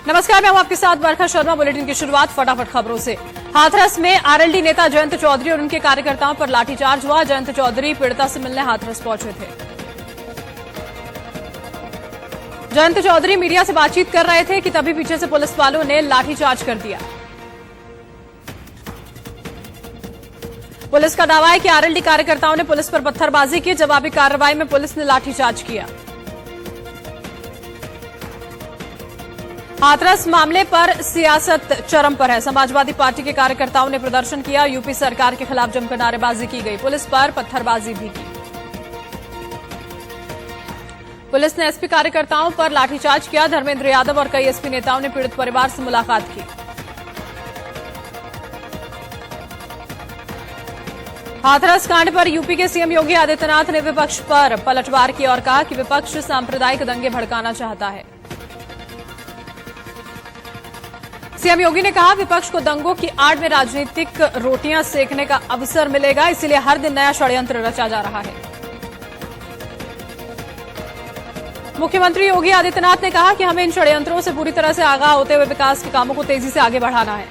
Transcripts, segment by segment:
नमस्कार, मैं हूं आपके साथ बरखा शर्मा। बुलेटिन की शुरुआत फटाफट खबरों से। हाथरस में आरएलडी नेता जयंत चौधरी और उनके कार्यकर्ताओं पर लाठीचार्ज हुआ। जयंत चौधरी पीड़िता से मिलने हाथरस पहुंचे थे। जयंत चौधरी मीडिया से बातचीत कर रहे थे कि तभी पीछे से पुलिस वालों ने लाठीचार्ज कर दिया। पुलिस का दावा है कि आरएलडी कार्यकर्ताओं ने पुलिस पर पत्थरबाजी की। जवाबी कार्रवाई में पुलिस ने लाठीचार्ज किया। हाथरस मामले पर सियासत चरम पर है। समाजवादी पार्टी के कार्यकर्ताओं ने प्रदर्शन किया। यूपी सरकार के खिलाफ जमकर नारेबाजी की गई। पुलिस पर पत्थरबाजी भी की। पुलिस ने एसपी कार्यकर्ताओं पर लाठीचार्ज किया। धर्मेंद्र यादव और कई एसपी नेताओं ने पीड़ित परिवार से मुलाकात की। हाथरस कांड पर यूपी के सीएम योगी आदित्यनाथ ने विपक्ष पर पलटवार की और कहा कि विपक्ष सांप्रदायिक दंगे भड़काना चाहता है। सीएम योगी ने कहा, विपक्ष को दंगों की आड़ में राजनीतिक रोटियां सेकने का अवसर मिलेगा, इसीलिए हर दिन नया षड्यंत्र रचा जा रहा है। मुख्यमंत्री योगी आदित्यनाथ ने कहा कि हमें इन षड्यंत्रों से पूरी तरह से आगाह होते हुए विकास के कामों को तेजी से आगे बढ़ाना है।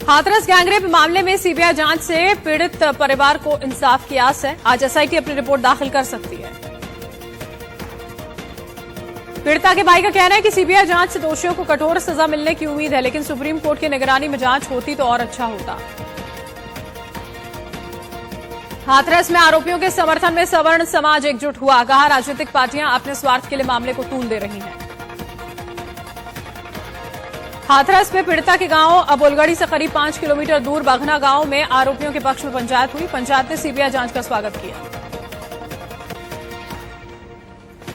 हाथरस गैंगरेप मामले में सीबीआई जांच से पीड़ित परिवार को इंसाफ की आस है। आज एसआईटी अपनी रिपोर्ट दाखिल कर सकती है। पीड़िता के भाई का कहना है कि सीबीआई जांच से दोषियों को कठोर सजा मिलने की उम्मीद है, लेकिन सुप्रीम कोर्ट की निगरानी में जांच होती तो और अच्छा होता। हाथरस में आरोपियों के समर्थन में सवर्ण समाज एकजुट हुआ। कहा, राजनीतिक पार्टियां अपने स्वार्थ के लिए मामले को तूल दे रही हैं। हाथरस में पीड़िता के गांव अबोलगढ़ी से करीब 5 किलोमीटर दूर बघना गांव में आरोपियों के पक्ष में पंचायत हुई। पंचायत ने सीबीआई जांच का स्वागत किया।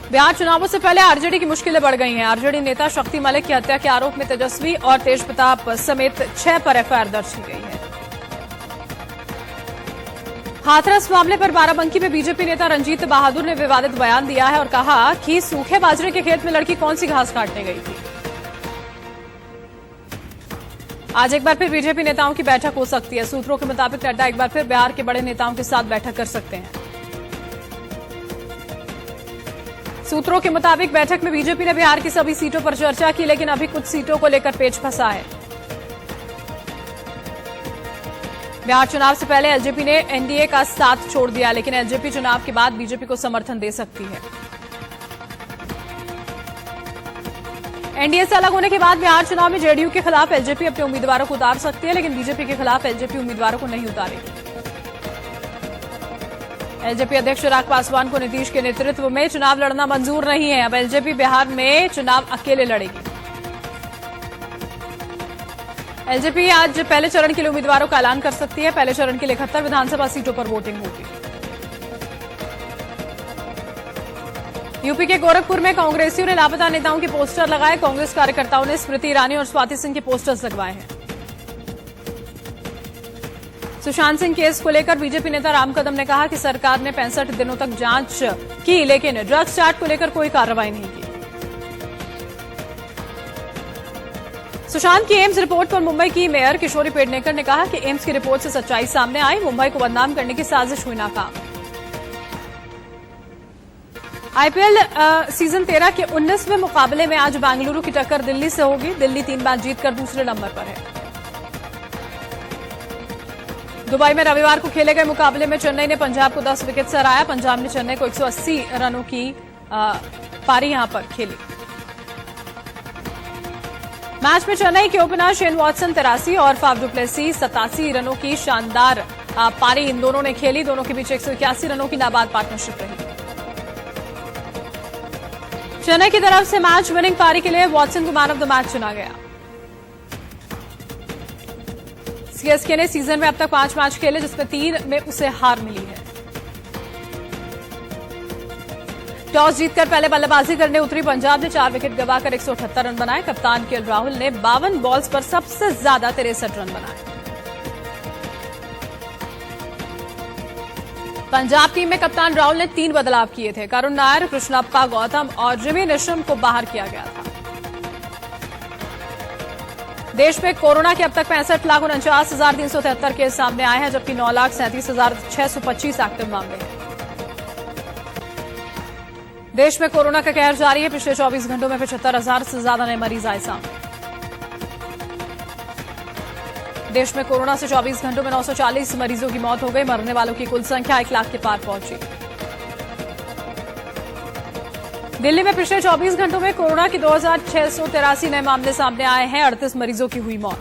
बिहार चुनावों से पहले आरजेडी की मुश्किलें बढ़ गई हैं। आरजेडी नेता शक्ति मलिक की हत्या के आरोप में तेजस्वी और तेजप्रताप समेत 6 पर एफआईआर दर्ज की गई है। हाथरस मामले पर बाराबंकी में बीजेपी नेता रंजीत बहादुर ने विवादित बयान दिया है और कहा कि सूखे बाजरे के खेत में लड़की कौन सी घास काटने गई थी। आज एक बार फिर बीजेपी नेताओं की बैठक हो सकती है। सूत्रों के मुताबिक नड्डा एक बार फिर बिहार के बड़े नेताओं के साथ बैठक कर सकते हैं। सूत्रों के मुताबिक बैठक में बीजेपी ने बिहार की सभी सीटों पर चर्चा की, लेकिन अभी कुछ सीटों को लेकर पेच फंसा है। बिहार चुनाव से पहले एलजेपी ने एनडीए का साथ छोड़ दिया, लेकिन एलजेपी चुनाव के बाद बीजेपी को समर्थन दे सकती है। एनडीए से अलग होने के बाद बिहार चुनाव में जेडीयू के खिलाफ एलजेपी अपने उम्मीदवारों को उतार सकती है, लेकिन बीजेपी के खिलाफ एलजेपी उम्मीदवारों को नहीं उतारेगी। एलजेपी अध्यक्ष चिराग पासवान को नीतीश के नेतृत्व में चुनाव लड़ना मंजूर नहीं है। अब एलजेपी बिहार में चुनाव अकेले लड़ेगी। एलजेपी आज पहले चरण के लिए उम्मीदवारों का ऐलान कर सकती है। पहले चरण के लिए 71 विधानसभा सीटों पर वोटिंग होगी। यूपी के गोरखपुर में कांग्रेसियों ने लापता नेताओं के पोस्टर लगाए। कांग्रेस कार्यकर्ताओं ने स्मृति ईरानी और स्वाति सिंह के पोस्टर्स लगवाए हैं। सुशांत सिंह केस को लेकर बीजेपी नेता राम कदम ने कहा कि सरकार ने 65 दिनों तक जांच की, लेकिन ड्रग्स चार्ट को लेकर कोई कार्रवाई नहीं की। सुशांत की एम्स रिपोर्ट पर मुंबई की मेयर किशोरी पेडनेकर ने कहा कि एम्स की रिपोर्ट से सच्चाई सामने आई। मुंबई को बदनाम करने की साजिश हुई नाकाम। आईपीएल सीजन 13 के 19वें मुकाबले में आज बेंगलुरु की टक्कर दिल्ली से होगी। दिल्ली 3 मैच जीतकर दूसरे नंबर पर है। दुबई में रविवार को खेले गए मुकाबले में चेन्नई ने पंजाब को 10 विकेट से हराया। पंजाब ने चेन्नई को 180 रनों की पारी यहां पर खेली। मैच में चेन्नई के ओपनर शेन वॉटसन 83 और फाफ डु प्लेसिस 87 रनों की शानदार पारी इन दोनों ने खेली। दोनों के बीच 181 रनों की नाबाद पार्टनरशिप रही। चेन्नई की तरफ से मैच विनिंग पारी के लिए वॉटसन को मैन ऑफ द मैच चुना गया। सीएसके ने सीजन में अब तक 5 मैच खेले, जिसमें 3 में उसे हार मिली है। टॉस जीतकर पहले बल्लेबाजी करने उतरी पंजाब ने 4 विकेट गंवाकर 178 रन बनाए। कप्तान केएल राहुल ने 52 बॉल्स पर सबसे ज्यादा 63 रन बनाए। पंजाब टीम में कप्तान राहुल ने 3 बदलाव किए थे। करुण नायर, कृष्णप्पा गौतम और जिमी निशम को बाहर किया गया था। देश में कोरोना के अब तक 65,49,373 केस सामने आए हैं, जबकि 9,37,625 एक्टिव मामले हैं। देश में कोरोना का कहर जारी है। पिछले 24 घंटों में 75,000 से ज्यादा नए मरीज आए सामने। देश में कोरोना से 24 घंटों में 940 मरीजों की मौत हो गई। मरने वालों की कुल संख्या 1 लाख के पार पहुंची। दिल्ली में पिछले 24 घंटों में कोरोना के 2,683 नए मामले सामने आए हैं। 38 मरीजों की हुई मौत।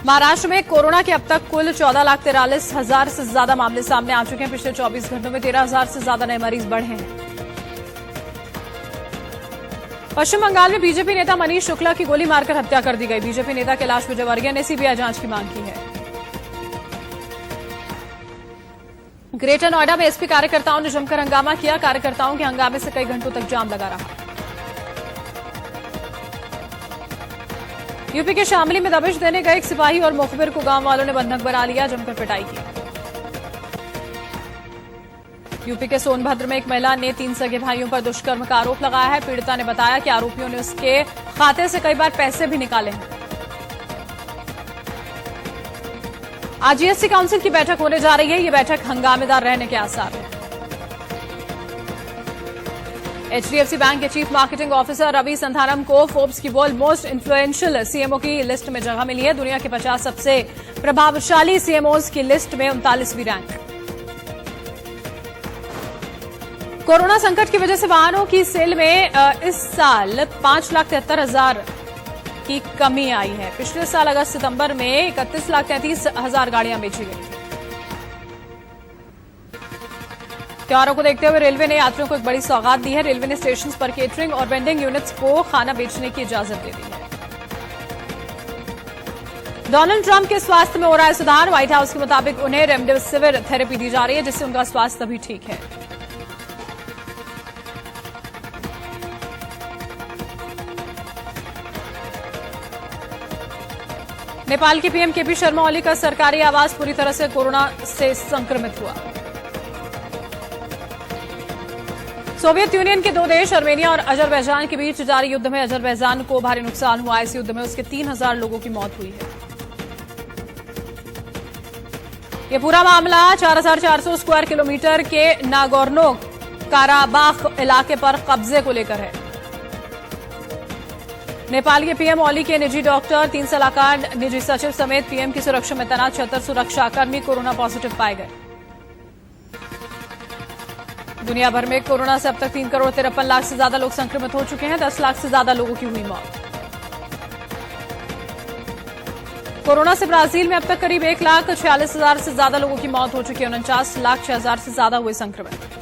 महाराष्ट्र में कोरोना के अब तक कुल 14,43,000 से ज्यादा मामले सामने आ चुके हैं। पिछले 24 घंटों में 13,000 से ज्यादा नए मरीज बढ़े हैं। पश्चिम बंगाल में बीजेपी नेता मनीष शुक्ला की गोली मारकर हत्या कर दी गई। बीजेपी नेता कैलाश विजयवर्गीय ने सीबीआई जांच की मांग की है। ग्रेटर नोएडा में एसपी कार्यकर्ताओं ने जमकर हंगामा किया। कार्यकर्ताओं के हंगामे से कई घंटों तक जाम लगा रहा। यूपी के शामली में दबिश देने गए एक सिपाही और मुखबिर को गांव वालों ने बंधक बना लिया। जमकर पिटाई की। यूपी के सोनभद्र में एक महिला ने 3 सगे भाइयों पर दुष्कर्म का आरोप लगाया है। पीड़िता ने बताया कि आरोपियों ने उसके खाते से कई बार पैसे भी निकाले हैं। आज जीएसटी काउंसिल की बैठक होने जा रही है। यह बैठक हंगामेदार रहने के आसार हैं। एचडीएफसी बैंक के chief marketing officer Ravi Santhanam को फोर्ब्स की वर्ल्ड मोस्ट इन्फ्लुएंशियल सीएमओ की लिस्ट में जगह मिली है। दुनिया के 50 सबसे प्रभावशाली सीएमओज की लिस्ट में 39वीं रैंक। कोरोना संकट की वजह से वाहनों की सेल में इस साल 5,73,000 की कमी आई है। पिछले साल अगस्त सितंबर में 31,33,000 गाड़ियां बेची गई। त्योहारों को देखते हुए रेलवे ने यात्रियों को एक बड़ी सौगात दी है। रेलवे ने स्टेशन पर केटरिंग और वेंडिंग यूनिट्स को खाना बेचने की इजाजत दे दी है। डोनाल्ड ट्रंप के स्वास्थ्य में हो रहा है सुधार। व्हाइट हाउस के मुताबिक उन्हें रेमडेसिविर थेरेपी दी जा रही है, जिससे उनका स्वास्थ्य अभी ठीक है। नेपाल के पीएम केपी शर्मा ओली का सरकारी आवास पूरी तरह से कोरोना से संक्रमित हुआ। सोवियत यूनियन के 2 देश आर्मेनिया और अजरबैजान के बीच जारी युद्ध में अजरबैजान को भारी नुकसान हुआ। इस युद्ध में उसके 3,000 लोगों की मौत हुई है। यह पूरा मामला 4,400 स्क्वायर किलोमीटर के नागोर्नो काराबाख इलाके पर कब्जे को लेकर है। नेपाल के पीएम ओली के निजी डॉक्टर, 3 सलाहकार, निजी सचिव समेत पीएम की सुरक्षा में तैनात 76 सुरक्षाकर्मी कोरोना पॉजिटिव पाए गए। दुनिया भर में कोरोना से अब तक 3,53,00,000 से ज्यादा लोग संक्रमित हो चुके हैं। 10 लाख से ज्यादा लोगों की हुई मौत। कोरोना से ब्राजील में अब तक करीब 1,46,000 से ज्यादा लोगों की मौत हो चुकी है। 49,06,000 से ज्यादा हुए संक्रमित।